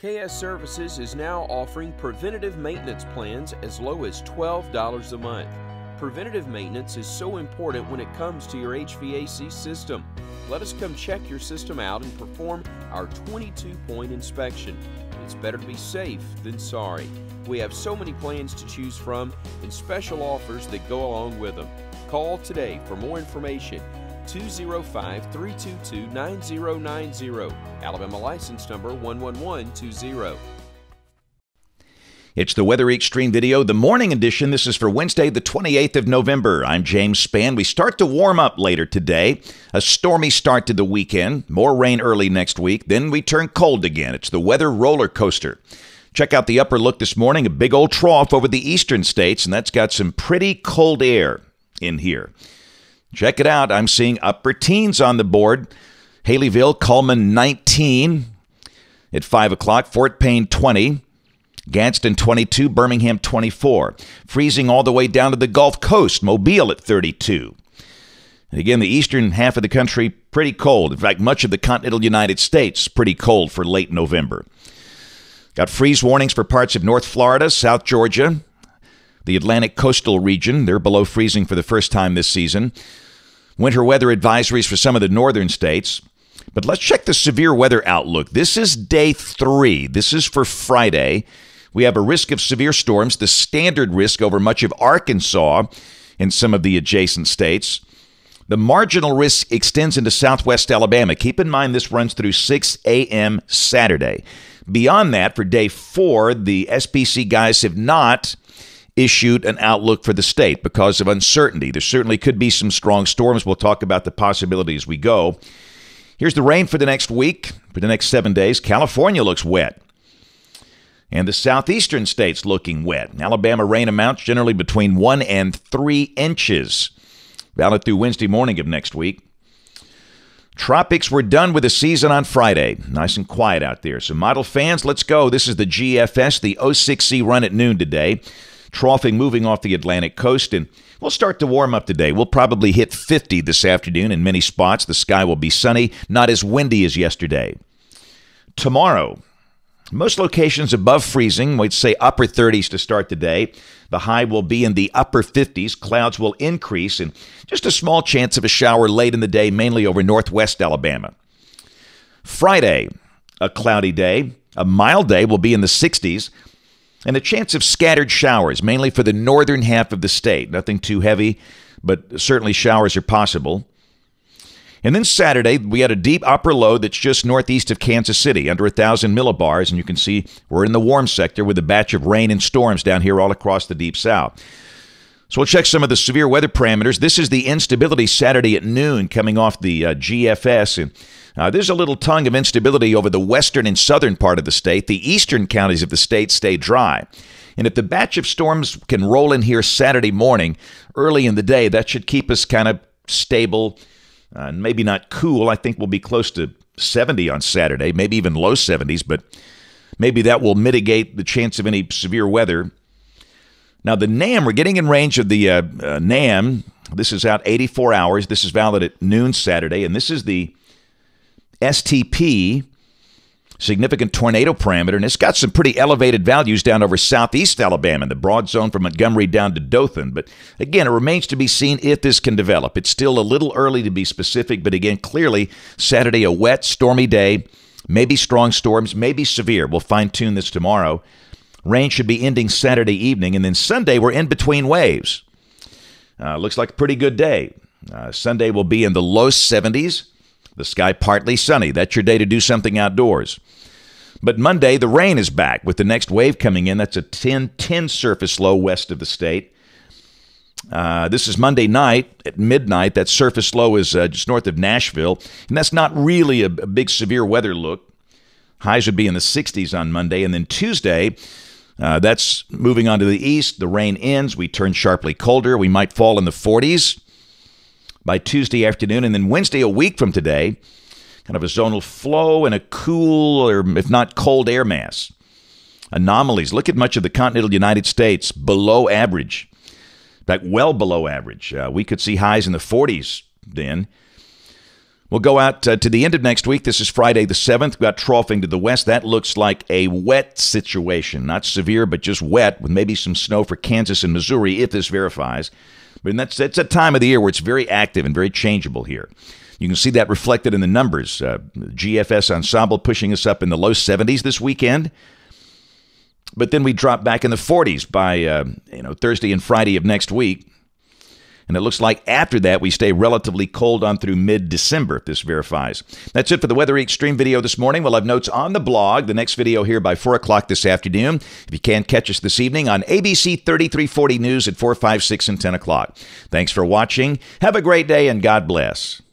KS Services is now offering preventative maintenance plans as low as $12 a month. Preventative maintenance is so important when it comes to your HVAC system. Let us come check your system out and perform our 22-point inspection. It's better to be safe than sorry. We have so many plans to choose from and special offers that go along with them. Call today for more information. 205-322-9090. Alabama license number 11120. It's the Weather Xtreme video, the morning edition. This is for Wednesday, the 28th of November. I'm James Spann. We start to warm up later today. A stormy start to the weekend. More rain early next week. Then we turn cold again. It's the weather roller coaster. Check out the upper look this morning. A big old trough over the eastern states, and that's got some pretty cold air in here. Check it out. I'm seeing upper teens on the board. Haleyville, Cullman 19 at 5 o'clock. Fort Payne 20. Gadsden 22. Birmingham 24. Freezing all the way down to the Gulf Coast. Mobile at 32. And again, the eastern half of the country, pretty cold. In fact, much of the continental United States, pretty cold for late November. Got freeze warnings for parts of North Florida, South Georgia, the Atlantic coastal region. They're below freezing for the first time this season. Winter weather advisories for some of the northern states. But let's check the severe weather outlook. This is day 3. This is for Friday. We have a risk of severe storms, the standard risk over much of Arkansas and some of the adjacent states. The marginal risk extends into southwest Alabama. Keep in mind this runs through 6 a.m. Saturday. Beyond that, for day 4, the SPC guys have not issued an outlook for the state because of uncertainty. There certainly could be some strong storms. We'll talk about the possibility as we go. Here's the rain for the next week, for the next 7 days. California looks wet. And the southeastern states looking wet. Alabama rain amounts generally between 1 and 3 inches. Valid through Wednesday morning of next week. Tropics were done with the season on Friday. Nice and quiet out there. So model fans, let's go. This is the GFS, the 06C run at noon today. Troughing moving off the Atlantic coast, and we'll start to warm up today. We'll probably hit 50 this afternoon in many spots. The sky will be sunny, not as windy as yesterday. Tomorrow, most locations above freezing. We'd say upper 30s to start the day. The high will be in the upper 50s. Clouds will increase, and just a small chance of a shower late in the day, mainly over northwest Alabama. Friday, a cloudy day. A mild day will be in the 60s. And a chance of scattered showers, mainly for the northern half of the state. Nothing too heavy, but certainly showers are possible. And then Saturday, we had a deep upper low that's just northeast of Kansas City, under 1,000 millibars. And you can see we're in the warm sector with a batch of rain and storms down here all across the deep south. So we'll check some of the severe weather parameters. This is the instability Saturday at noon coming off the GFS. And there's a little tongue of instability over the western and southern part of the state. The eastern counties of the state stay dry. And if the batch of storms can roll in here Saturday morning, early in the day, that should keep us kind of stable, maybe not cool. I think we'll be close to 70 on Saturday, maybe even low 70s, but maybe that will mitigate the chance of any severe weather. Now, the NAM, we're getting in range of the NAM. This is out 84 hours. This is valid at noon Saturday, and this is the STP, significant tornado parameter, and it's got some pretty elevated values down over southeast Alabama, in the broad zone from Montgomery down to Dothan. But again, it remains to be seen if this can develop. It's still a little early to be specific, but again, clearly Saturday, a wet, stormy day, maybe strong storms, maybe severe. We'll fine-tune this tomorrow. Rain should be ending Saturday evening, and then Sunday we're in between waves. Looks like a pretty good day. Sunday will be in the low 70s. The sky partly sunny. That's your day to do something outdoors. But Monday, the rain is back with the next wave coming in. That's a 10 surface low west of the state. This is Monday night at midnight. That surface low is just north of Nashville. And that's not really a big severe weather look. Highs would be in the 60s on Monday. And then Tuesday, that's moving on to the east. The rain ends. We turn sharply colder. We might fall in the 40s by Tuesday afternoon. And then Wednesday, a week from today, kind of a zonal flow and a cool, or if not cold, air mass. Anomalies. Look at much of the continental United States below average. In fact, well below average. We could see highs in the 40s then. We'll go out to the end of next week. This is Friday the 7th. We've got troughing to the west. That looks like a wet situation. Not severe, but just wet, with maybe some snow for Kansas and Missouri if this verifies. But that's a time of the year where it's very active and very changeable here. You can see that reflected in the numbers. GFS Ensemble pushing us up in the low 70s this weekend. But then we drop back in the 40s by Thursday and Friday of next week. And it looks like after that, we stay relatively cold on through mid-December, if this verifies. That's it for the Weather Xtreme video this morning. We'll have notes on the blog. The next video here by 4 o'clock this afternoon. If you can't catch us this evening on ABC 3340 News at 4, 5, 6, and 10 o'clock. Thanks for watching. Have a great day, and God bless.